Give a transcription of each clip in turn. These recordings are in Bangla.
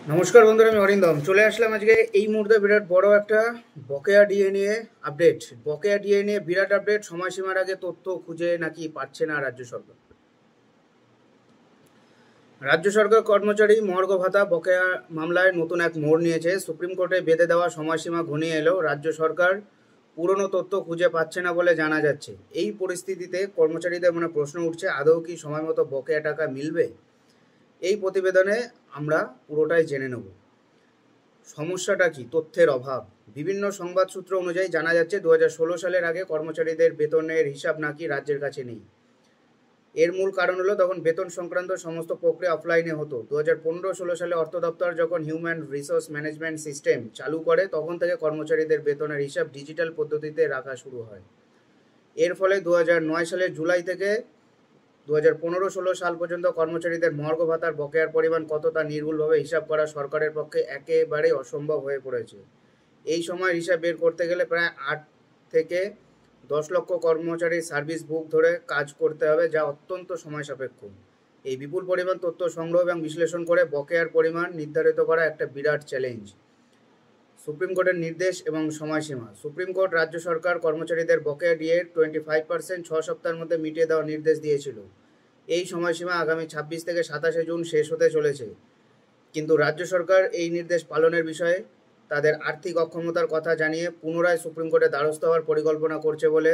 নমস্কার বন্ধুরা, আমি অরিন্দম চলে আসলাম আজকে এই মুহূর্তে বিরাট বড় একটা বকেয়া ডিএ নিয়ে আপডেট। বকেয়া ডিএ নিয়ে বিরাট আপডেট। সময়সীমার আগে তথ্য খুঁজে নাকি পাচ্ছে না রাজ্য সরকার। রাজ্য সরকার কর্মচারী মর্গ ভাতা বকেয়া মামলায় নতুন এক মোড় নিয়েছে। সুপ্রিম কোর্টে বেঁধে দেওয়া সময়সীমা ঘনিয়ে এলেও রাজ্য সরকার পুরনো তথ্য খুঁজে পাচ্ছে না বলে জানা যাচ্ছে। এই পরিস্থিতিতে কর্মচারীদের মনে প্রশ্ন উঠছে, আদৌ কি সময় মতো বকেয়া টাকা মিলবে? এই প্রতিবেদনে আমরা পুরোটাই জেনে নেব। সমস্যাটা কি? তথ্যের অভাব। বিভিন্ন সংবাদ সূত্র অনুযায়ী জানা যাচ্ছে 2016 সালের আগে কর্মচারীদের বেতনের হিসাব নাকি রাজ্যের কাছে নেই। এর মূল কারণ হলো তখন বেতন সংক্রান্ত সমস্ত প্রক্রিয়া অফলাইনে হতো। 2015-16 সালে অর্থ দপ্তর যখন হিউম্যান রিসোর্স ম্যানেজমেন্ট সিস্টেম চালু করে তখন থেকে কর্মচারীদের বেতনের হিসাব ডিজিটাল পদ্ধতিতে রাখা শুরু হয়। এর ফলে 2009 সালের জুলাই থেকে 2015-16 সাল পর্যন্ত কর্মচারীদের মর্গ ভাতার বকেয়ার পরিমাণ কত তা নির্ভুলভাবে হিসাব করা সরকারের পক্ষে একেবারে অসম্ভব হয়ে পড়েছে। এই সময় হিসাব বের করতে গেলে প্রায় 8 থেকে 10 লক্ষ কর্মচারীর সার্ভিস বুক ধরে কাজ করতে হবে, যা অত্যন্ত সময় সাপেক্ষ। এই বিপুল পরিমাণ তথ্য সংগ্রহ এবং বিশ্লেষণ করে বকেয়ার পরিমাণ নির্ধারিত করা একটা বিরাট চ্যালেঞ্জ। সুপ্রিম কোর্টের নির্দেশ এবং সময়সীমা। সুপ্রিম কোর্ট রাজ্য সরকার কর্মচারীদের বকেয়া ডিএর 25% 6 সপ্তাহের মধ্যে মিটিয়ে দেওয়ার নির্দেশ দিয়েছিল। এই সময়সীমা আগামী 26 থেকে 27 জুন শেষ হতে চলেছে। কিন্তু রাজ্য সরকার এই নির্দেশ পালনের বিষয়ে তাদের আর্থিক অক্ষমতার কথা জানিয়ে পুনরায় সুপ্রিম কোর্টে দ্বারস্থ হওয়ার পরিকল্পনা করছে বলে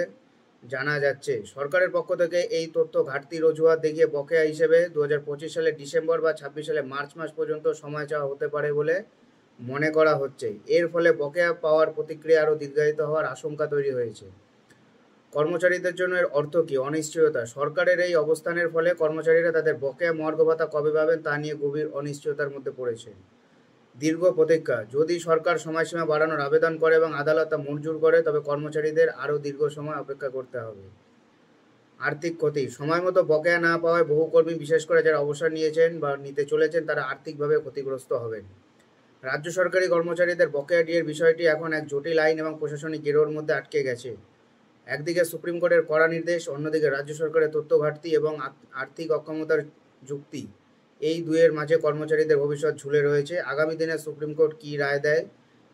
জানা যাচ্ছে। সরকারের পক্ষ থেকে এই তথ্য ঘাটতির অজুহাত দেখিয়ে বকেয়া হিসেবে 2025 সালের ডিসেম্বর বা 26 সালে মার্চ মাস পর্যন্ত সময় চাওয়া হতে পারে বলে মনে করা হচ্ছে। এর ফলে বকেয়া পাওয়ার প্রতিক্রিয়া আরও দীর্ঘায়িত হওয়ার আশঙ্কা তৈরি হয়েছে। কর্মচারীদের জন্য এর অর্থ কী? অনিশ্চয়তা। সরকারের এই অবস্থানের ফলে কর্মচারীরা তাদের বকেয়া মর্গ ভাতা কবে পাবেন তা নিয়ে গভীর অনিশ্চয়তার মধ্যে পড়েছে। দীর্ঘ প্রতীক্ষা। যদি সরকার সময়সীমা বাড়ানোর আবেদন করে এবং আদালত তা মঞ্জুর করে তবে কর্মচারীদের আরও দীর্ঘ সময় অপেক্ষা করতে হবে। আর্থিক ক্ষতি। সময় মতো বকেয়া না পাওয়ায় বহু কর্মী, বিশেষ করে যারা অবসর নিয়েছেন বা নিতে চলেছেন, তারা আর্থিকভাবে ক্ষতিগ্রস্ত হবেন। রাজ্য সরকারি কর্মচারীদের বকেয়া ডিএর বিষয়টি এখন এক জটিল আইন এবং প্রশাসনিক গেরোর মধ্যে আটকে গেছে। একদিকে সুপ্রিম কোর্টের কড়া নির্দেশ, অন্যদিকে রাজ্য সরকারের তথ্য ঘাটতি এবং আর্থিক অক্ষমতার যুক্তি। এই দুয়ের মাঝে কর্মচারীদের ভবিষ্যৎ ঝুলে রয়েছে। আগামী দিনে সুপ্রিম কোর্ট কী রায় দেয়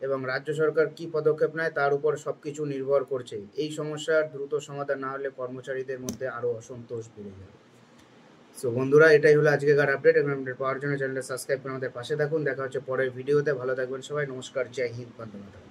এবং রাজ্য সরকার কী পদক্ষেপ নেয় তার উপর সব কিছু নির্ভর করছে। এই সমস্যার দ্রুত সমাধান না হলে কর্মচারীদের মধ্যে আরও অসন্তোষ বেড়ে যাবে। সো বন্ধুরা, এটাই হলো আজকেকার আপডেট। এবং আপডেট পাওয়ার জন্য চ্যানেলটা সাবস্ক্রাইব করে আমাদের পাশে থাকুন। দেখা হচ্ছে পরের ভিডিওতে। ভালো থাকবেন সবাই। নমস্কার, জয় হিন্দ, বন্দে মাতরম।